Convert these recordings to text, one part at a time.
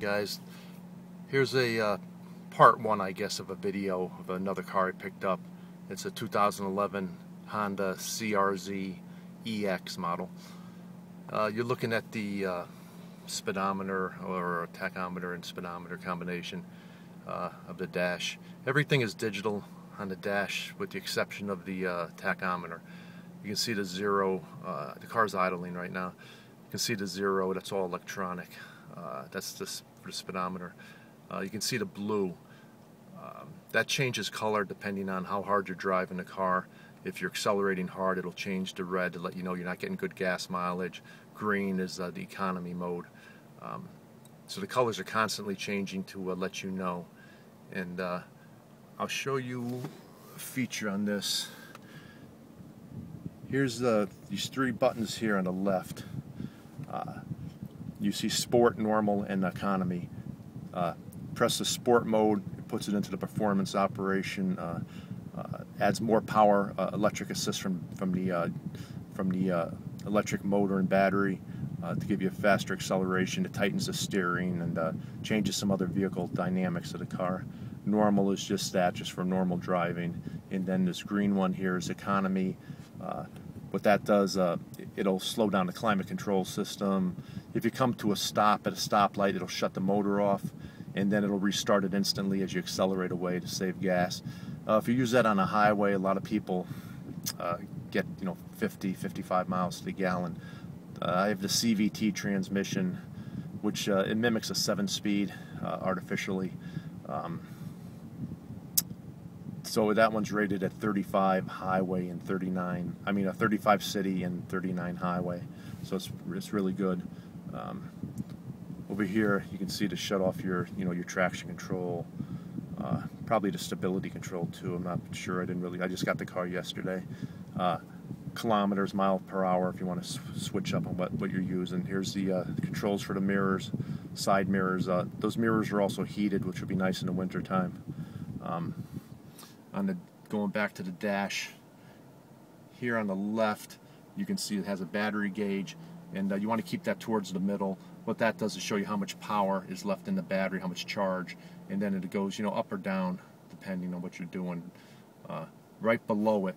guys, here's a part one, I guess, of a video of another car I picked up. It's a 2011 Honda CR Z EX model. You're looking at the speedometer or tachometer and speedometer combination of the dash. Everything is digital on the dash with the exception of the tachometer. You can see the zero. The car's idling right now. You can see the zero. That's all electronic. That's just for the speedometer. You can see the blue. That changes color depending on how hard you're driving the car. If you're accelerating hard, it'll change to red to let you know you're not getting good gas mileage. Green is the economy mode. So the colors are constantly changing to let you know. And I'll show you a feature on this. Here's these three buttons here on the left. You see Sport, Normal, and Economy. Press the Sport mode, it puts it into the performance operation, adds more power, electric assist from the electric motor and battery to give you a faster acceleration. It tightens the steering and changes some other vehicle dynamics of the car. Normal is just that, just for normal driving. And then this green one here is Economy. What that does, it'll slow down the climate control system. If you come to a stop at a stoplight, it'll shut the motor off, and then it'll restart it instantly as you accelerate away to save gas. If you use that on a highway, a lot of people get 50, 55 miles to the gallon. I have the CVT transmission, which it mimics a 7-speed artificially. So that one's rated at 35 highway and 35 city and 39 highway. So it's really good. Over here you can see to shut off your your traction control, probably the stability control too. I'm not sure. I just got the car yesterday. Kilometers, mile per hour if you want to switch up on what you're using. Here's the controls for the mirrors, side mirrors. Those mirrors are also heated, which would be nice in the winter time. Going back to the dash, here on the left you can see it has a battery gauge, and you want to keep that towards the middle. What that does is show you how much power is left in the battery, how much charge, and then it goes up or down depending on what you're doing. Right below it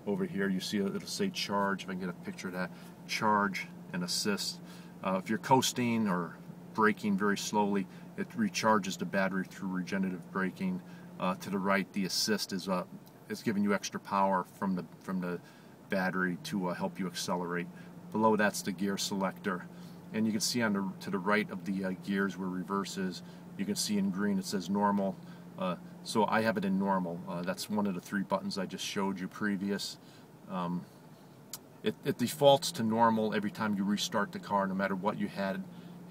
over here you see it'll say charge. If I can get a picture of that, charge and assist. If you're coasting or braking very slowly, it recharges the battery through regenerative braking. To the right, the assist is giving you extra power from the battery to help you accelerate. Below that's the gear selector, and you can see to the right of the gears where reverse is, you can see in green it says normal. So I have it in normal. That's one of the three buttons I just showed you previous. It defaults to normal every time you restart the car, no matter what you had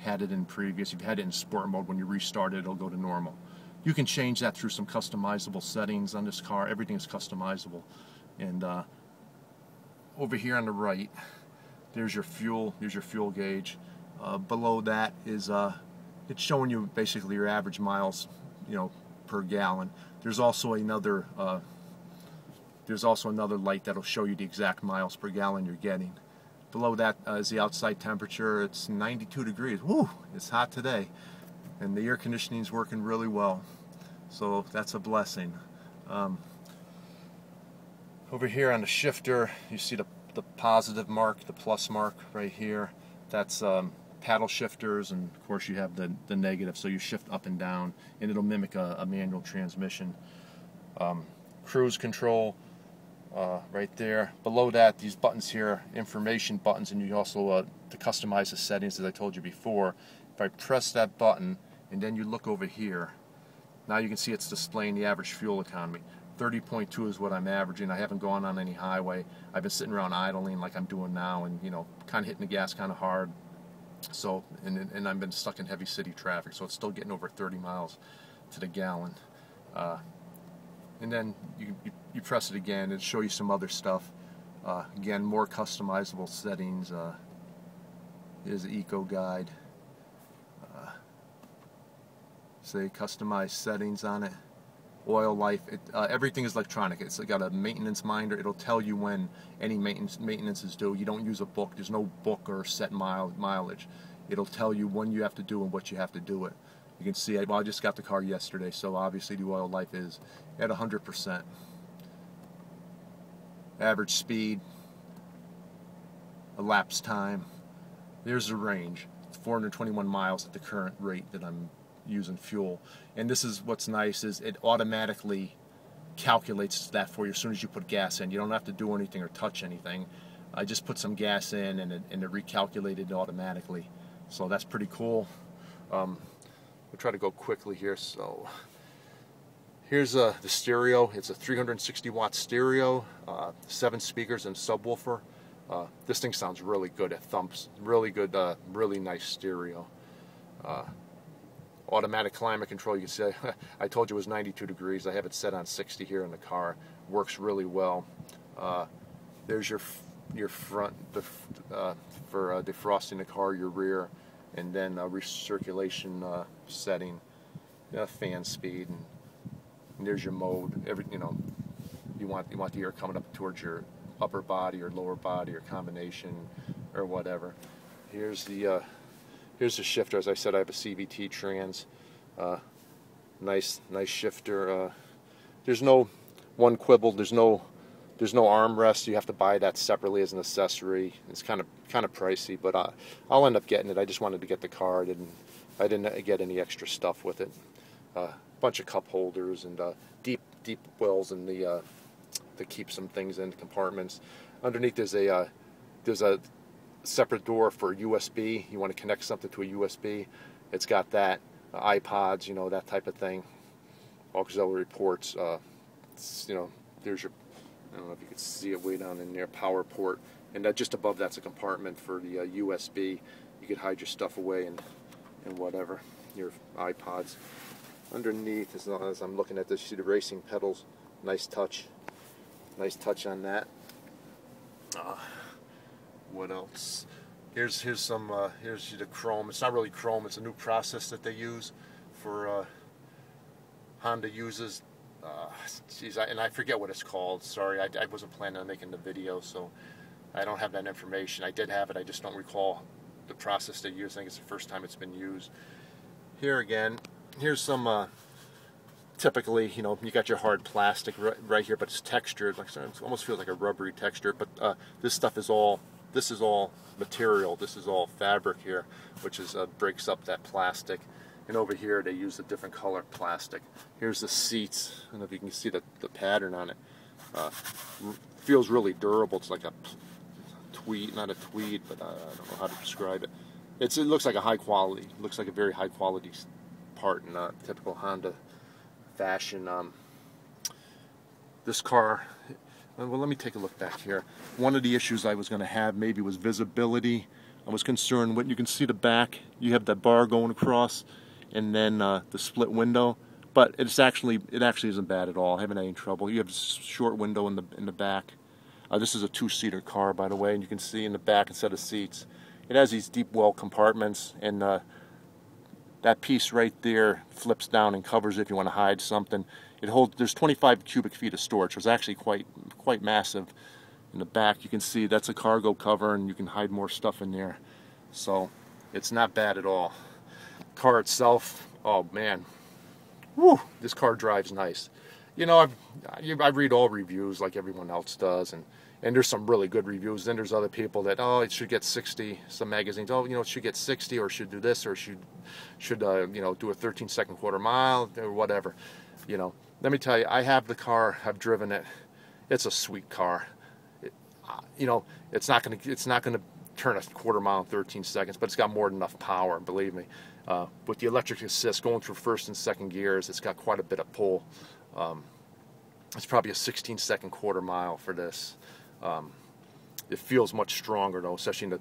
it in previous. If you had it in sport mode, when you restart it, it'll go to normal. You can change that through some customizable settings on this car. Everything is customizable. And over here on the right, there's your fuel. Here's your fuel gauge. Below that is it's showing you basically your average miles, per gallon. There's also another light that'll show you the exact miles per gallon you're getting. Below that is the outside temperature. It's 92 degrees. Woo! It's hot today. And the air conditioning is working really well, so that's a blessing. Over here on the shifter, you see the positive mark, the plus mark right here. That's paddle shifters, and of course you have the negative, so you shift up and down, and it'll mimic a manual transmission. Cruise control right there. Below that, these buttons here, information buttons, and you also to customize the settings, as I told you before. If I press that button and then you look over here, now you can see it's displaying the average fuel economy. 30.2 is what I'm averaging. I haven't gone on any highway. I've been sitting around idling like I'm doing now, and kind of hitting the gas kind of hard. So and I've been stuck in heavy city traffic, so it's still getting over 30 miles to the gallon. And then you press it again, it'll show you some other stuff. Again, more customizable settings. Here's the Eco Guide. Say customize settings on it. Oil life. Everything is electronic. It's got a maintenance minder. It'll tell you when any maintenance is due. You don't use a book. There's no book or set mileage. It'll tell you when you have to do and what you have to do it. You can see, well, I just got the car yesterday, so obviously the oil life is at 100%. Average speed, elapsed time. There's the range. It's 421 miles at the current rate that I'm using fuel. And this is what's nice, is it automatically calculates that for you as soon as you put gas in. You don't have to do anything or touch anything. I just put some gas in and it recalculated automatically. So that's pretty cool. We'll try to go quickly here. So here's the stereo. It's a 360 watt stereo, 7 speakers and subwoofer. This thing sounds really good. It thumps really good, really nice stereo. Automatic climate control. You can see I told you it was 92 degrees. I have it set on 60 here in the car. Works really well. There's your front for defrosting the car, your rear, and then recirculation setting, fan speed, and there's your mode. You want the air coming up towards your upper body or lower body or combination or whatever. Here's the shifter. As I said, I have a CVT trans. Nice shifter. There's no one quibble. There's no armrest. You have to buy that separately as an accessory. It's kind of pricey, but I'll end up getting it. I just wanted to get the car. I didn't get any extra stuff with it. Bunch of cup holders and deep wells in the to keep some things in compartments. Underneath there's a separate door for USB. You want to connect something to a USB. It's got that. iPods, that type of thing. Auxiliary ports. There's your, I don't know if you can see it way down in there, power port. And just above that's a compartment for the USB. You could hide your stuff away and whatever, your iPods. Underneath, as I'm looking at this, you see the racing pedals. Nice touch. Nice touch on that. What else? Here's the chrome. It's not really chrome. It's a new process that they use for Honda uses. And I forget what it's called. Sorry, I wasn't planning on making the video, so I don't have that information. I did have it. I just don't recall the process they use. I think it's the first time it's been used. Here again, here's some. Typically, you got your hard plastic right here, but it's textured. It almost feels like a rubbery texture. But this stuff is all. This is all material. This is all fabric here, which breaks up that plastic. And over here, they use a different color plastic. Here's the seats. I don't know if you can see the pattern on it. Feels really durable. It's like a tweed, not a tweed, but I don't know how to describe it. It looks like a high quality. Looks like a very high quality part in typical Honda fashion. This car, well, let me take a look back here. One of the issues I was going to have maybe was visibility. I was concerned when you can see the back, you have that bar going across, and then the split window. But it actually isn't bad at all. I haven't had any trouble. You have a short window in the back. This is a 2-seater car, by the way, and you can see in the back instead of seats, it has these deep well compartments, and that piece right there flips down and covers it if you want to hide something. There's 25 cubic feet of storage, so it's actually quite massive. In the back, you can see that's a cargo cover, and you can hide more stuff in there. So it's not bad at all. Car itself, oh man, whew, this car drives nice. I read all reviews like everyone else does, and there's some really good reviews. Then there's other people that, oh, it should get 60. Some magazines, oh, it should get 60, or should do this, or should do a 13-second quarter mile, or whatever. Let me tell you, I have the car. I've driven it. It's a sweet car. It's not gonna turn a quarter mile in 13 seconds, but it's got more than enough power. Believe me. With the electric assist going through first and second gears, it's got quite a bit of pull. It's probably a 16-second quarter mile for this. It feels much stronger though, especially in the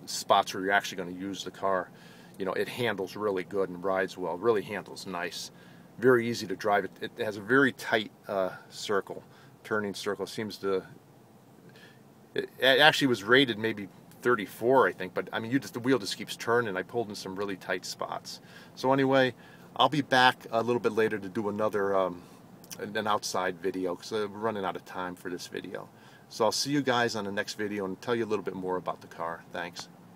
spots where you're actually going to use the car. It handles really good and rides well. Really handles nice. Very easy to drive. It has a very tight turning circle. It actually was rated maybe 34, I think, but I mean, the wheel just keeps turning. I pulled in some really tight spots. So anyway, I'll be back a little bit later to do another an outside video, because we're running out of time for this video. So I'll see you guys on the next video and tell you a little bit more about the car. Thanks.